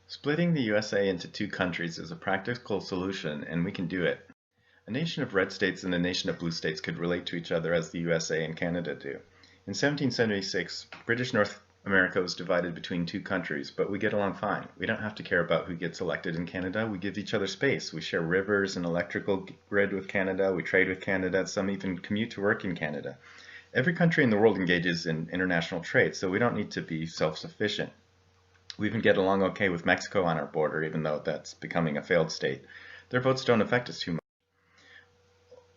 Splitting the USA into two countries is a practical solution, and we can do it. A nation of red states and a nation of blue states could relate to each other as the USA and Canada do. In 1776, British North America was divided between two countries, but we get along fine. We don't have to care about who gets elected in Canada. We give each other space. We share rivers and electrical grid with Canada. We trade with Canada. Some even commute to work in Canada. Every country in the world engages in international trade, so we don't need to be self-sufficient. We even get along okay with Mexico on our border, even though that's becoming a failed state. Their votes don't affect us too much.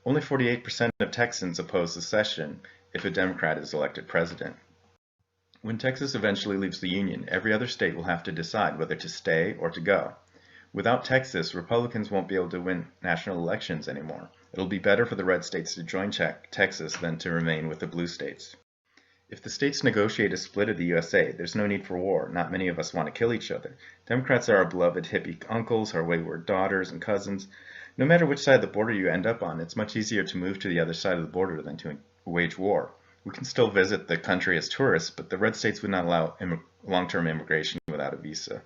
Only 48% of Texans oppose secession if a Democrat is elected president. When Texas eventually leaves the Union, every other state will have to decide whether to stay or to go. Without Texas, Republicans won't be able to win national elections anymore. It'll be better for the red states to join Texas than to remain with the blue states. If the states negotiate a split of the USA, there's no need for war. Not many of us want to kill each other. Democrats are our beloved hippie uncles, our wayward daughters and cousins. No matter which side of the border you end up on, it's much easier to move to the other side of the border than to wage war. We can still visit the country as tourists, but the red states would not allow long-term immigration without a visa.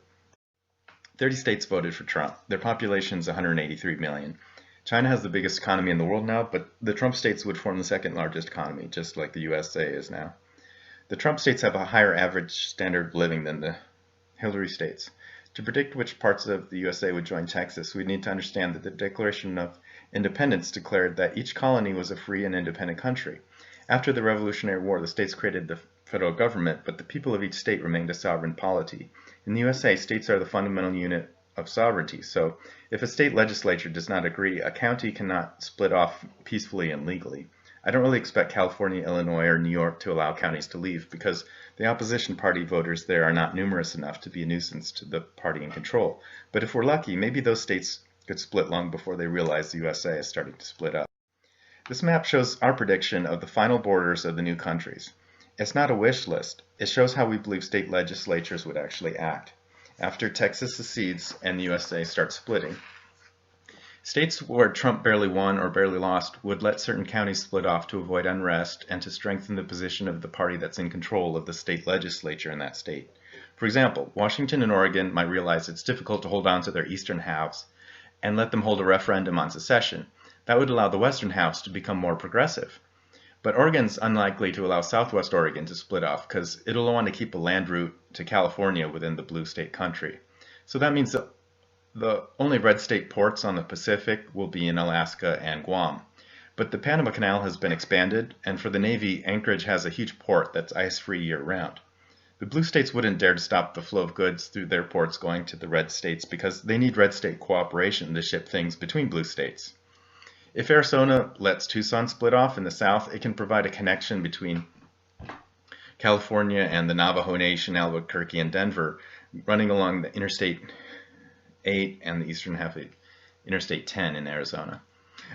30 states voted for Trump. Their population is 183 million. China has the biggest economy in the world now, but the Trump states would form the second largest economy, just like the USA is now. The Trump states have a higher average standard of living than the Hillary states. To predict which parts of the USA would join Texas, we need to understand that the Declaration of Independence declared that each colony was a free and independent country. After the Revolutionary War, the states created the federal government, but the people of each state remained a sovereign polity. In the USA, states are the fundamental unit of sovereignty, so if a state legislature does not agree, a county cannot split off peacefully and legally. I don't really expect California, Illinois, or New York to allow counties to leave because the opposition party voters there are not numerous enough to be a nuisance to the party in control. But if we're lucky, maybe those states could split long before they realize the USA is starting to split up. This map shows our prediction of the final borders of the new countries. It's not a wish list. It shows how we believe state legislatures would actually act after Texas secedes and the USA starts splitting. States where Trump barely won or barely lost would let certain counties split off to avoid unrest and to strengthen the position of the party that's in control of the state legislature in that state. For example, Washington and Oregon might realize it's difficult to hold on to their eastern halves and let them hold a referendum on secession. That would allow the western halves to become more progressive. But Oregon's unlikely to allow Southwest Oregon to split off because it'll want to keep a land route to California within the blue state country. So that means that the only red state ports on the Pacific will be in Alaska and Guam. But the Panama Canal has been expanded, and for the Navy, Anchorage has a huge port that's ice-free year-round. The blue states wouldn't dare to stop the flow of goods through their ports going to the red states because they need red state cooperation to ship things between blue states. If Arizona lets Tucson split off in the south, it can provide a connection between California and the Navajo Nation, Albuquerque, and Denver, running along the Interstate 8 and the eastern half of Interstate 10 in Arizona.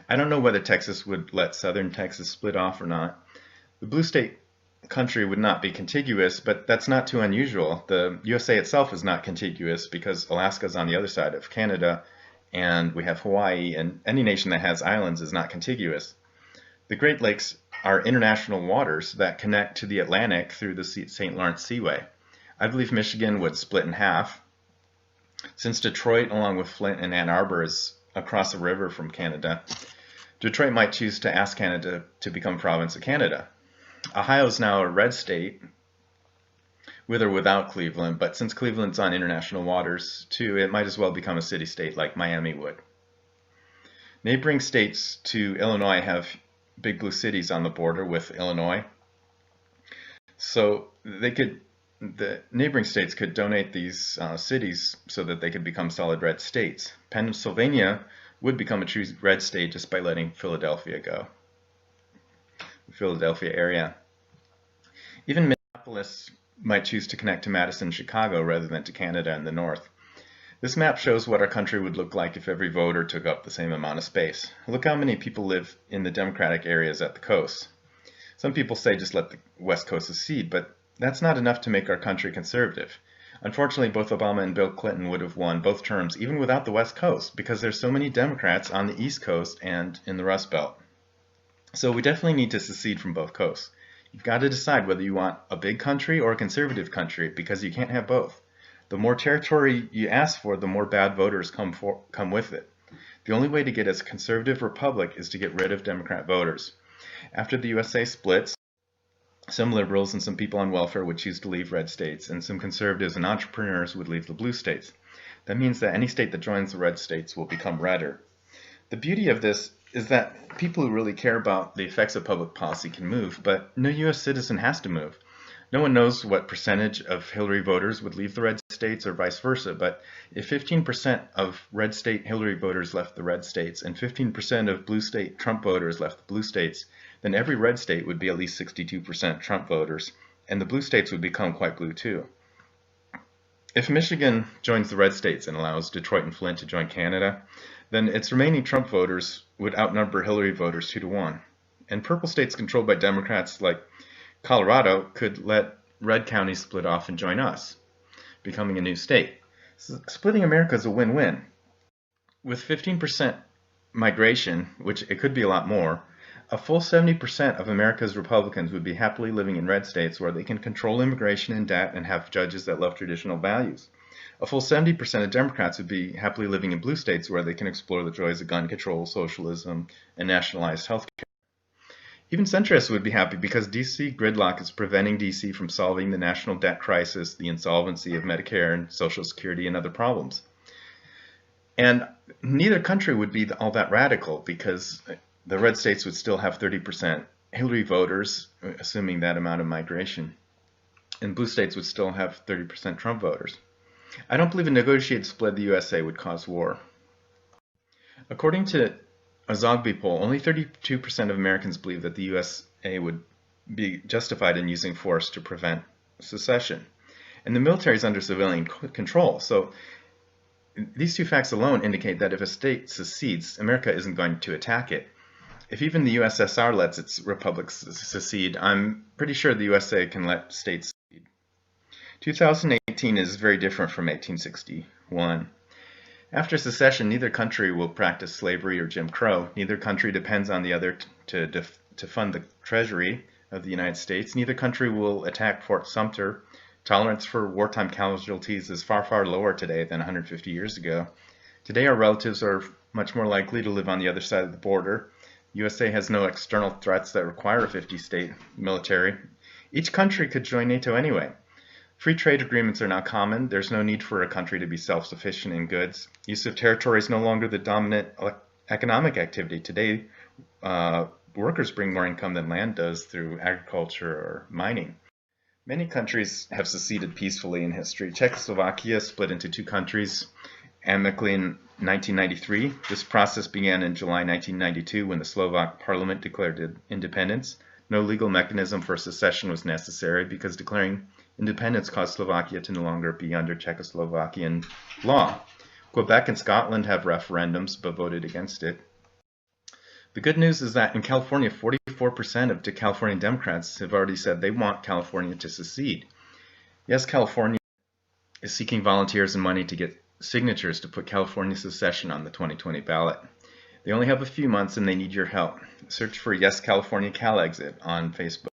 I don't know whether Texas would let southern Texas split off or not. The blue state country would not be contiguous, but that's not too unusual. The USA itself is not contiguous because Alaska is on the other side of Canada, and we have Hawaii, and any nation that has islands is not contiguous. The Great Lakes are international waters that connect to the Atlantic through the St. Lawrence Seaway. I believe Michigan would split in half. Since Detroit, along with Flint and Ann Arbor, is across the river from Canada, Detroit might choose to ask Canada to become province of Canada. Ohio is now a red state, with or without Cleveland, but since Cleveland's on international waters too, it might as well become a city-state like Miami would. Neighboring states to Illinois have big blue cities on the border with Illinois, so the neighboring states could donate these cities so that they could become solid red states. Pennsylvania would become a true red state just by letting Philadelphia go. The Philadelphia area. Even Minneapolis might choose to connect to Madison, Chicago rather than to Canada in the north. This map shows what our country would look like if every voter took up the same amount of space. Look how many people live in the Democratic areas at the coast. Some people say just let the West Coast secede, but that's not enough to make our country conservative. Unfortunately, both Obama and Bill Clinton would have won both terms even without the West Coast because there's so many Democrats on the East Coast and in the Rust Belt. So we definitely need to secede from both coasts. You've got to decide whether you want a big country or a conservative country because you can't have both. The more territory you ask for, the more bad voters come with it. The only way to get a conservative republic is to get rid of Democrat voters. After the USA splits, some liberals and some people on welfare would choose to leave red states, and some conservatives and entrepreneurs would leave the blue states. That means that any state that joins the red states will become redder. The beauty of this is that people who really care about the effects of public policy can move, but no U.S. citizen has to move. No one knows what percentage of Hillary voters would leave the red states or vice versa, but if 15% of red state Hillary voters left the red states and 15% of blue state Trump voters left the blue states, then every red state would be at least 62% Trump voters, and the blue states would become quite blue too. If Michigan joins the red states and allows Detroit and Flint to join Canada, then its remaining Trump voters would outnumber Hillary voters 2-1. And purple states controlled by Democrats like Colorado could let red counties split off and join us, becoming a new state. So splitting America is a win-win. With 15% migration, which it could be a lot more, a full 70% of America's Republicans would be happily living in red states where they can control immigration and debt and have judges that love traditional values. A full 70% of Democrats would be happily living in blue states where they can explore the joys of gun control, socialism, and nationalized health care. Even centrists would be happy because DC gridlock is preventing DC from solving the national debt crisis, the insolvency of Medicare and Social Security, and other problems. And neither country would be all that radical because the red states would still have 30% Hillary voters, assuming that amount of migration, and blue states would still have 30% Trump voters. I don't believe a negotiated split of the USA would cause war. According to a Zogby poll, only 32% of Americans believe that the USA would be justified in using force to prevent secession. And the military is under civilian control, so these two facts alone indicate that if a state secedes, America isn't going to attack it. If even the USSR lets its republics secede, I'm pretty sure the USA can let states secede. 2018 is very different from 1861. After secession, neither country will practice slavery or Jim Crow. Neither country depends on the other to fund the Treasury of the United States. Neither country will attack Fort Sumter. Tolerance for wartime casualties is far, far lower today than 150 years ago. Today, our relatives are much more likely to live on the other side of the border. USA has no external threats that require a 50-state military. Each country could join NATO anyway. Free trade agreements are now common. There's no need for a country to be self-sufficient in goods. Use of territory is no longer the dominant economic activity. Today, workers bring more income than land does through agriculture or mining. Many countries have seceded peacefully in history. Czechoslovakia split into two countries amicably in 1993. This process began in July 1992 when the Slovak parliament declared independence. No legal mechanism for secession was necessary because declaring independence caused Slovakia to no longer be under Czechoslovakian law. Quebec and Scotland have referendums but voted against it. The good news is that in California, 44% of California Democrats have already said they want California to secede. Yes, California is seeking volunteers and money to get signatures to put California secession on the 2020 ballot. They only have a few months and they need your help. Search for Yes California CalExit on Facebook.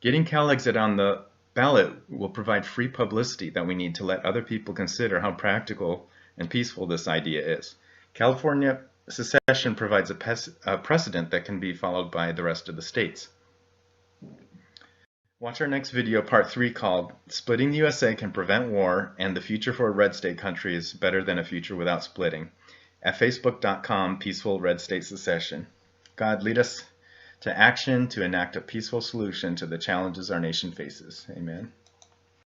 Getting CalExit on the ballot will provide free publicity that we need to let other people consider how practical and peaceful this idea is. California secession provides a precedent that can be followed by the rest of the states. Watch our next video, part 3, called Splitting the USA Can Prevent War and the Future for a Red State Country is Better Than a Future Without Splitting, at facebook.com, Peaceful Red State Secession. God, lead us to action to enact a peaceful solution to the challenges our nation faces. Amen.